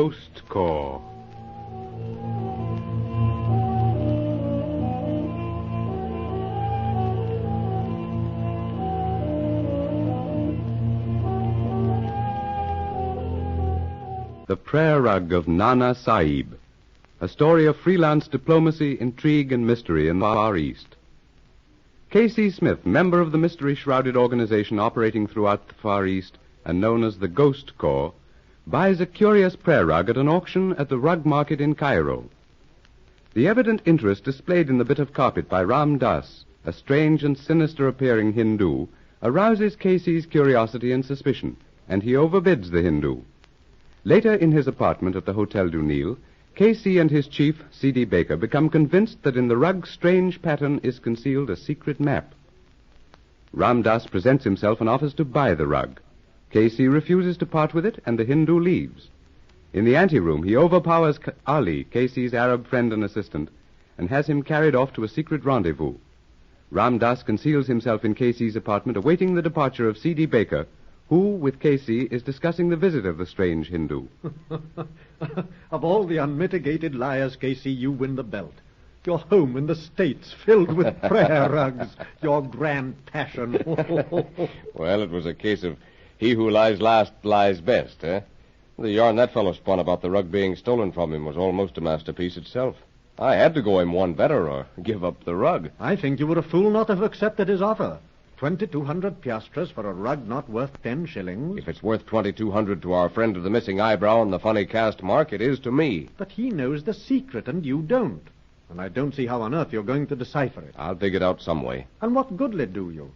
Ghost Corps. The Prayer Rug of Nana Sahib, a story of freelance diplomacy, intrigue, and mystery in the Far East. K.C. Smith, member of the mystery-shrouded organization operating throughout the Far East and known as the Ghost Corps, buys a curious prayer rug at an auction at the rug market in Cairo. The evident interest displayed in the bit of carpet by Ram Das, a strange and sinister-appearing Hindu, arouses K.C.'s curiosity and suspicion, and he overbids the Hindu. Later, in his apartment at the Hotel du Nil, K.C. and his chief, C.D. Baker, become convinced that in the rug's strange pattern is concealed a secret map. Ram Das presents himself and offers to buy the rug. K.C. refuses to part with it, and the Hindu leaves. In the anteroom, he overpowers Ali, K.C.'s Arab friend and assistant, and has him carried off to a secret rendezvous. Ram Das conceals himself in K.C.'s apartment, awaiting the departure of C.D. Baker, who, with K.C., is discussing the visit of the strange Hindu. Of all the unmitigated liars, K.C., you win the belt. Your home in the States, filled with prayer rugs, your grand passion. Well, it was a case of he who lies last lies best, eh? The yarn that fellow spun about the rug being stolen from him was almost a masterpiece itself. I had to go him one better or give up the rug. I think you were a fool not to have accepted his offer. 2,200 piastres for a rug not worth 10 shillings. If it's worth 2,200 to our friend of the missing eyebrow and the funny cast mark, it is to me. But he knows the secret, and you don't. And I don't see how on earth you're going to decipher it. I'll dig it out some way. And what good'll it do you?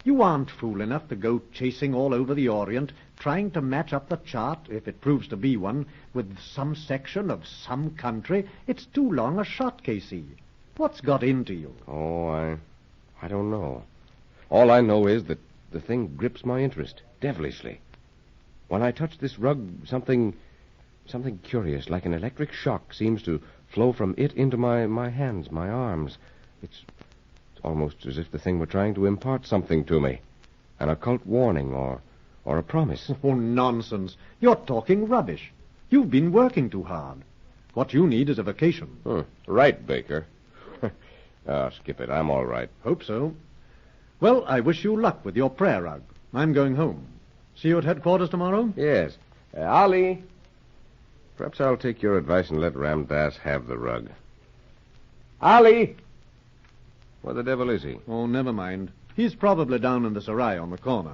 You aren't fool enough to go chasing all over the Orient, trying to match up the chart, if it proves to be one, with some section of some country. It's too long a shot, K.C. What's got into you? Oh, I don't know. All I know is that the thing grips my interest, devilishly. When I touch this rug, something curious, like an electric shock, seems to flow from it into my hands, my arms. It's almost as if the thing were trying to impart something to me. An occult warning or a promise. Oh, nonsense. You're talking rubbish. You've been working too hard. What you need is a vacation. Right, Baker. Skip it. I'm all right. Hope so. Well, I wish you luck with your prayer rug. I'm going home. See you at headquarters tomorrow? Yes. Ali, perhaps I'll take your advice and let Ram Das have the rug. Ali! Where the devil is he? Oh, never mind. He's probably down in the Sarai on the corner.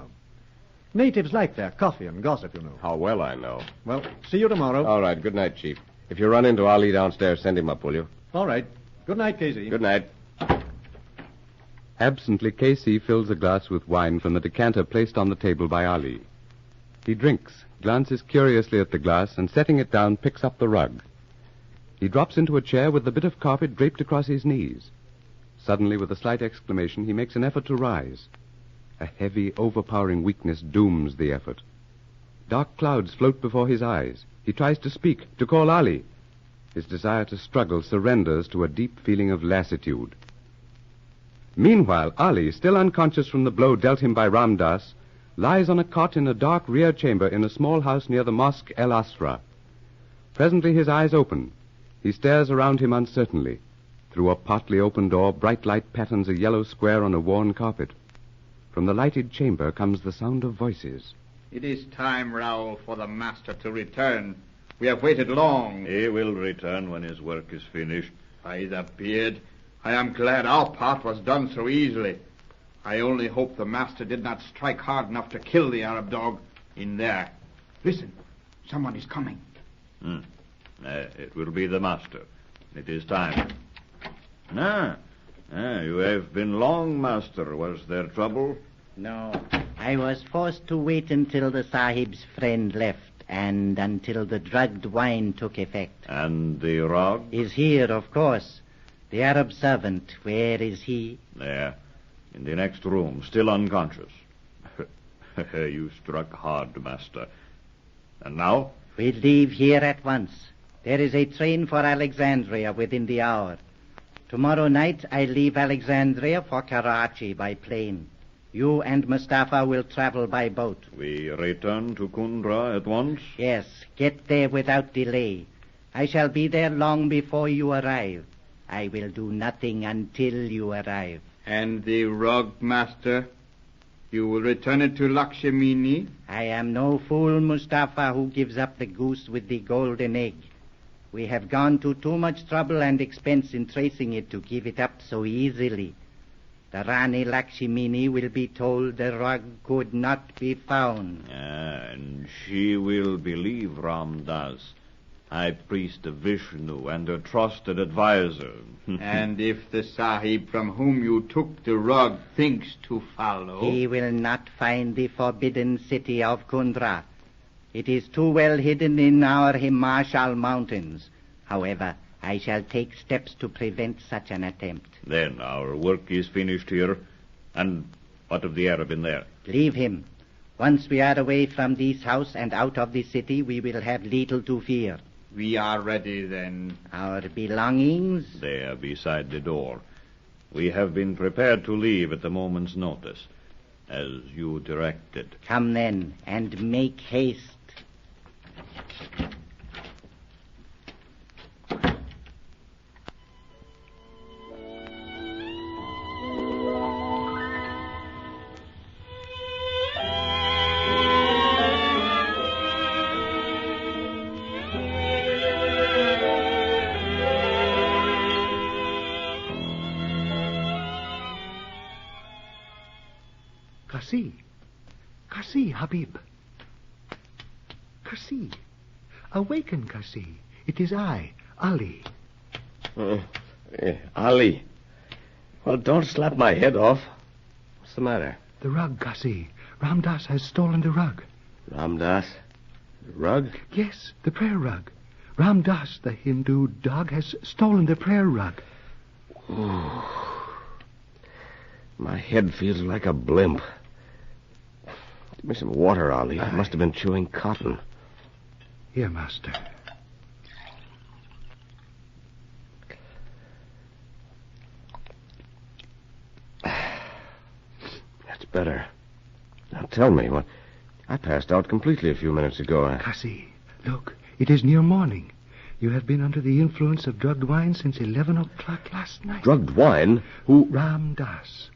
Natives like their coffee and gossip, you know. How well I know. Well, see you tomorrow. All right. Good night, Chief. If you run into Ali downstairs, send him up, will you? All right. Good night, Casey. Good night. Absently, K.C. fills a glass with wine from the decanter placed on the table by Ali. He drinks, glances curiously at the glass, and setting it down, picks up the rug. He drops into a chair with the bit of carpet draped across his knees. Suddenly, with a slight exclamation, he makes an effort to rise. A heavy, overpowering weakness dooms the effort. Dark clouds float before his eyes. He tries to speak, to call Ali. His desire to struggle surrenders to a deep feeling of lassitude. Meanwhile, Ali, still unconscious from the blow dealt him by Ram Das, lies on a cot in a dark rear chamber in a small house near the Mosque El Asra. Presently his eyes open. He stares around him uncertainly. Through a partly open door, bright light patterns a yellow square on a worn carpet. From the lighted chamber comes the sound of voices. It is time, Raoul, for the master to return. We have waited long. He will return when his work is finished. By the beard, I am glad our part was done so easily. I only hope the master did not strike hard enough to kill the Arab dog in there. Listen, someone is coming. It will be the master. It is time. You have been long, master. Was there trouble? No. I was forced to wait until the Sahib's friend left and until the drugged wine took effect. And the rug? Is here, of course. The Arab servant, where is he? There, in the next room, still unconscious. You struck hard, master. And now? We leave here at once. There is a train for Alexandria within the hour. Tomorrow night I leave Alexandria for Karachi by plane. You and Mustafa will travel by boat. We return to Kundra at once? Yes, get there without delay. I shall be there long before you arrive. I will do nothing until you arrive. And the rug, Master? You will return it to Lakshmini? I am no fool, Mustafa, who gives up the goose with the golden egg. We have gone to too much trouble and expense in tracing it to give it up so easily. The Rani Lakshmini will be told the rug could not be found. And she will believe Ram Das, High Priest of Vishnu and a trusted advisor. And if the Sahib from whom you took the rug thinks to follow... He will not find the forbidden city of Kundra. It is too well hidden in our Himachal mountains. However, I shall take steps to prevent such an attempt. Then our work is finished here. And what of the Arab in there? Leave him. Once we are away from this house and out of the city, we will have little to fear. We are ready, then. Our belongings? There, beside the door. We have been prepared to leave at a moment's notice, as you directed. Come then, and make haste. Kasi, Habib. Kasi. Awaken, Kasi. It is I, Ali. Ali. Well, don't slap my head off. What's the matter? The rug, Kasi. Ram Das has stolen the rug. Ram Das? The rug? Yes, the prayer rug. Ram Das, the Hindu dog, has stolen the prayer rug. Ooh. My head feels like a blimp. Give me some water, Ali. I must have been chewing cotton. Here, Master. That's better. Now tell me, what? I passed out completely a few minutes ago. Kasi, look, it is near morning. You have been under the influence of drugged wine since 11 o'clock last night. Drugged wine? Who? Ram Das.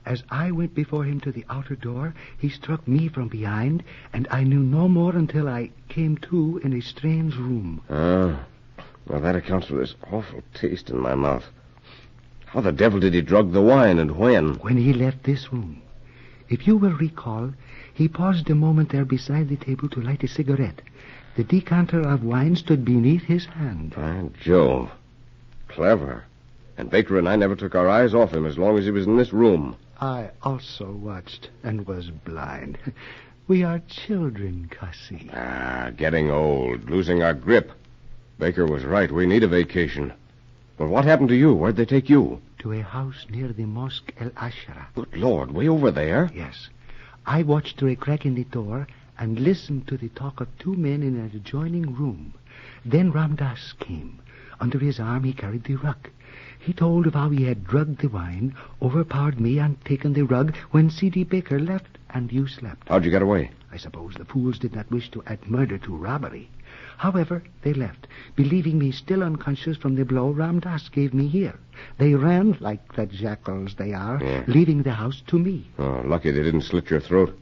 As I went before him to the outer door, he struck me from behind, and I knew no more until I came to in a strange room. Well, that accounts for this awful taste in my mouth. How the devil did he drug the wine, and when? When he left this room. If you will recall, he paused a moment there beside the table to light a cigarette. The decanter of wine stood beneath his hand. By Jove. Clever. And Baker and I never took our eyes off him as long as he was in this room. I also watched and was blind. We are children, Kasi. Getting old, losing our grip. Baker was right. We need a vacation. But what happened to you? Where'd they take you? To a house near the Mosque El Ashra. Good Lord, way over there? Yes. I watched through a crack in the door and listened to the talk of two men in an adjoining room. Then Ram Das came. Under his arm he carried the rug. He told of how he had drugged the wine, overpowered me, and taken the rug when C.D. Baker left and you slept. How'd you get away? I suppose the fools did not wish to add murder to robbery. However, they left, believing me still unconscious from the blow Ram Das gave me here. They ran, like the jackals they are, leaving the house to me. Oh, lucky they didn't slit your throat.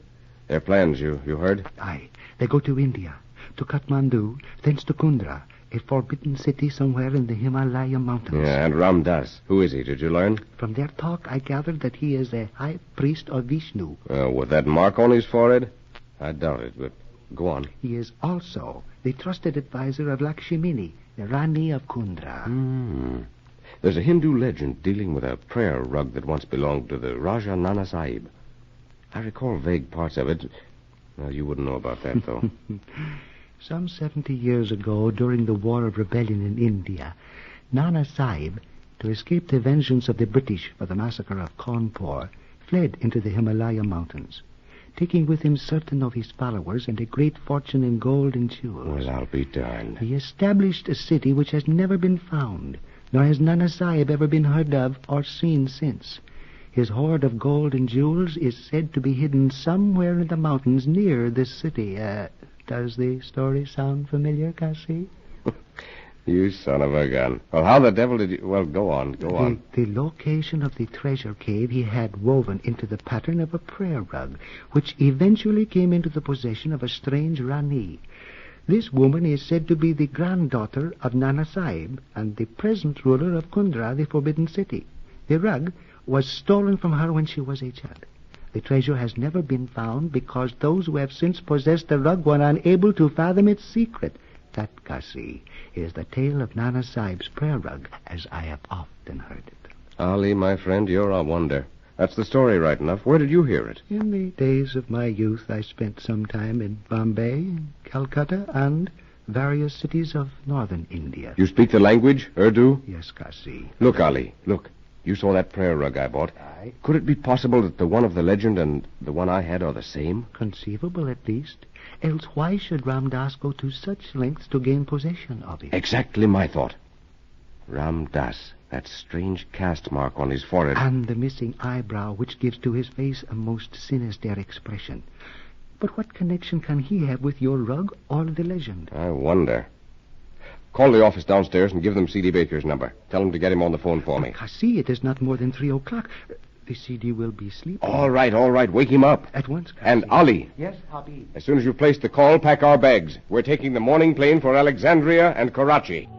Their plans, you heard? Aye. They go to India, to Kathmandu, thence to Kundra, a forbidden city somewhere in the Himalaya mountains. Yeah, and Ram Das. Who is he, did you learn? From their talk, I gathered that he is a high priest of Vishnu. With that mark on his forehead? I doubt it, but go on. He is also the trusted advisor of Lakshmini, the Rani of Kundra. There's a Hindu legend dealing with a prayer rug that once belonged to the Raja Nana Sahib. I recall vague parts of it. Well, you wouldn't know about that, though. Some 70 years ago, during the War of Rebellion in India, Nana Sahib, to escape the vengeance of the British for the massacre of Cawnpore, fled into the Himalaya mountains, taking with him certain of his followers and a great fortune in gold and jewels. Well, I'll be darned. He established a city which has never been found, nor has Nana Sahib ever been heard of or seen since. His hoard of gold and jewels is said to be hidden somewhere in the mountains near this city. Does the story sound familiar, Cassie? You son of a gun. Well, how the devil did you... Well, go on. The location of the treasure cave he had woven into the pattern of a prayer rug, which eventually came into the possession of a strange Rani. This woman is said to be the granddaughter of Nana Sahib and the present ruler of Kundra, the Forbidden City. The rug was stolen from her when she was a child. The treasure has never been found because those who have since possessed the rug were unable to fathom its secret. That, Cassie, is the tale of Nana Sahib's prayer rug, as I have often heard it. Ali, my friend, you're a wonder. That's the story right enough. Where did you hear it? In the days of my youth, I spent some time in Bombay, Calcutta, and various cities of northern India. You speak the language, Urdu? Yes, Cassie. Look, Ali, look. You saw that prayer rug I bought. Aye. Could it be possible that the one of the legend and the one I had are the same? Conceivable, at least. Else why should Ram Das go to such lengths to gain possession of it? Exactly my thought. Ram Das, that strange caste mark on his forehead. And the missing eyebrow, which gives to his face a most sinister expression. But what connection can he have with your rug or the legend? I wonder. Call the office downstairs and give them C.D. Baker's number. Tell them to get him on the phone for me. Cassie, it is not more than 3 o'clock. The C.D. will be sleeping. All right. Wake him up. At once, Cassie. And Ali. Yes, Hobby. As soon as you've placed the call, pack our bags. We're taking the morning plane for Alexandria and Karachi.